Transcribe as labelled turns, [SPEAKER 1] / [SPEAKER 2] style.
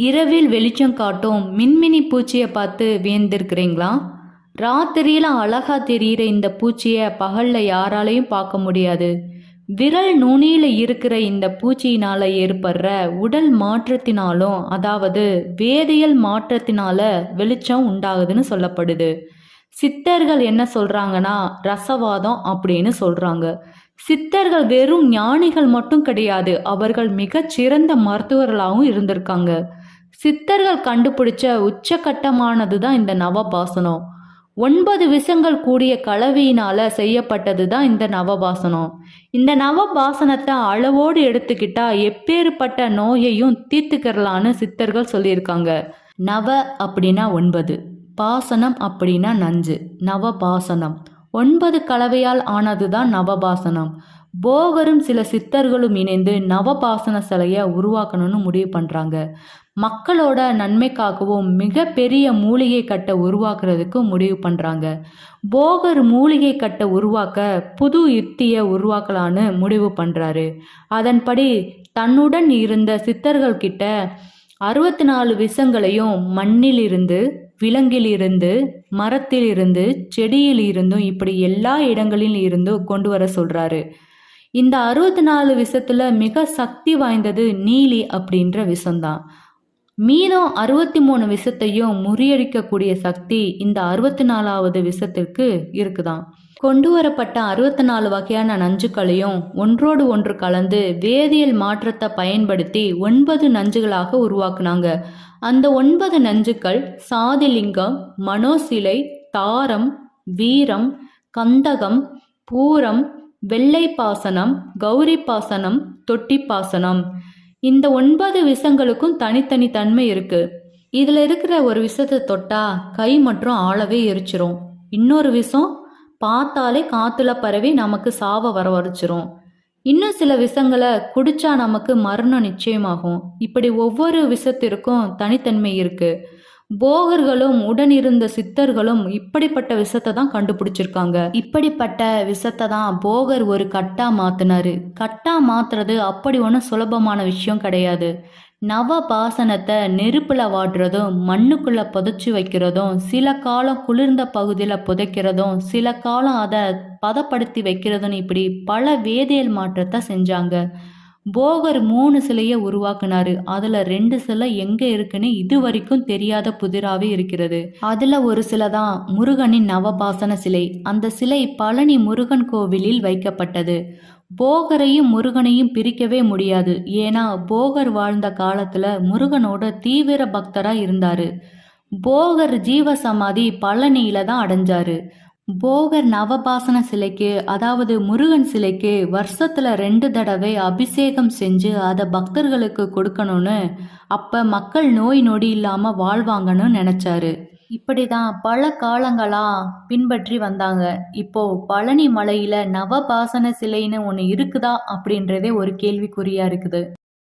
[SPEAKER 1] இரவில் வெளிச்சம் காட்டும் மின்மினி பூச்சியை பார்த்து வியந்திருக்கிறீங்களா? ராத்திரியில அழகா தெரியிற இந்த பூச்சியை பகல்ல யாராலையும் பார்க்க முடியாது. விரல் நுனியில இருக்கிற இந்த பூச்சியினால ஏற்படுற உடல் மாற்றத்தினாலும், அதாவது வேதியியல் மாற்றத்தினால வெளிச்சம் உண்டாகுதுன்னு சொல்லப்படுது. சித்தர்கள் என்ன சொல்றாங்கன்னா ரசவாதம் அப்படின்னு சொல்றாங்க. சித்தர்கள் வெறும் ஞானிகள் மட்டும் கிடையாது, அவர்கள் மிகச் சிறந்த மருத்துவர்களாகவும் இருந்திருக்காங்க. சித்தர்கள் கண்டுபிடிச்ச உச்சகட்டமானது தான் இந்த நவபாசனம். 9 விஷங்கள் கூடிய கலவையினால செய்யப்பட்டது தான் இந்த நவபாசனம். இந்த நவபாசனத்தை அளவோடு எடுத்துக்கிட்டா எப்பேற்பட்ட நோயையும் தீர்த்துக்கிறலான்னு சித்தர்கள் சொல்லியிருக்காங்க. நவ அப்படின்னா 9, பாசனம் அப்படின்னா நஞ்சு. நவபாசனம் 9 கலவையால் ஆனதுதான் நவபாசனம். போகரும் சில சித்தர்களும் இணைந்து நவபாசன சிலையை உருவாக்கணும்னு முடிவு பண்றாங்க. மக்களோட நன்மைக்காகவும் மிகப்பெரிய மூலிகை கட்டை உருவாக்குறதுக்கு முடிவு பண்றாங்க. போகர் மூலிகை கட்டை உருவாக்க புது யுக்தியை உருவாக்கலான்னு முடிவு பண்றாரு. அதன்படி தன்னுடன் இருந்த சித்தர்கள் கிட்ட 64 விஷங்களையும் மண்ணிலிருந்து, விலங்கிலிருந்து, மரத்திலிருந்து, செடியில் இருந்தும் இப்படி எல்லா இடங்களில் இருந்தும் கொண்டு வர சொல்றாரு. இந்த 64 விஷத்துல மிக சக்தி வாய்ந்தது நீலி அப்படின்ற விஷம்தான். மீதம் 63 விஷத்தையும் முறியடிக்கக்கூடிய சக்தி இந்த 64வது விஷத்திற்கு இருக்குதாம். கொண்டு வரப்பட்ட 64 வகையான நஞ்சுக்களையும் ஒன்றோடு ஒன்று கலந்து வேதியியல் மாற்றத்தை பயன்படுத்தி 9 நஞ்சுகளாக உருவாக்குனாங்க. அந்த 9 நஞ்சுக்கள் சாதிலிங்கம், மனோசிலை, தாரம், வீரம், கந்தகம், பூரம், வெள்ளை பாசனம், கௌரி பாசனம், தொட்டி பாசனம். இந்த 9 விஷங்களுக்கும் தனித்தனி தன்மை இருக்கு. இதுல இருக்கிற ஒரு விஷத்தை தொட்டா கை மற்றும் ஆளவே எரிச்சிரும். இன்னொரு விஷம் பார்த்தாலே காத்துல பரவி நமக்கு சாவ வரவழைச்சிரும். இன்னும் சில விஷங்களை குடிச்சா நமக்கு மரணம் நிச்சயமாகும். இப்படி ஒவ்வொரு விஷத்திற்கும் தனித்தன்மை இருக்கு. போகர்களும் உடனிருந்த சித்தர்களும் இப்படிப்பட்ட விஷத்தை தான் கண்டுபிடிச்சிருக்காங்க. இப்படிப்பட்ட விஷத்தை தான் போகர் ஒரு கட்டா மாத்தினாரு. கட்டா மாத்துறது அப்படி ஒன்றும் சுலபமான விஷயம் கிடையாது. நவபாசனத்தை நெருப்புல வாடுறதும், மண்ணுக்குள்ள புதைச்சி வைக்கிறதும், சில காலம் குளிர்ந்த பகுதியில புதைக்கிறதும், சில காலம் அதை பதப்படுத்தி வைக்கிறதும், இப்படி பல வேதியியல் மாற்றத்தை செஞ்சாங்க. போகர் 3 சிலையை உருவாக்குனாரு. அதுல 2 சிலை எங்க இருக்குன்னு இது வரைக்கும் தெரியாத புதிராவே இருக்கிறது. அதுல ஒரு சிலை தான் முருகனின் நவபாசன சிலை. அந்த சிலை பழனி முருகன் கோவிலில் வைக்கப்பட்டது. போகரையும் முருகனையும் பிரிக்கவே முடியாது. ஏன்னா போகர் வாழ்ந்த காலத்துல முருகனோட தீவிர பக்தரா இருந்தாரு. போகர் ஜீவ சமாதி பழனியில தான் அடைஞ்சாரு. போகர் நவபாசன சிலைக்கு, அதாவது முருகன் சிலைக்கு வருஷத்துல 2 தடவை அபிஷேகம் செஞ்சு அதை பக்தர்களுக்கு கொடுக்கணும்னு, அப்ப மக்கள் நோய் நொடி இல்லாம வாழ்வாங்கன்னு நினைச்சாரு. இப்படிதான் பல காலங்களா பின்பற்றி வந்தாங்க. இப்போ பழனி மலையில நவபாசன சிலைன்னு ஒன்று இருக்குதா அப்படின்றதே ஒரு கேள்விக்குறியா இருக்குது.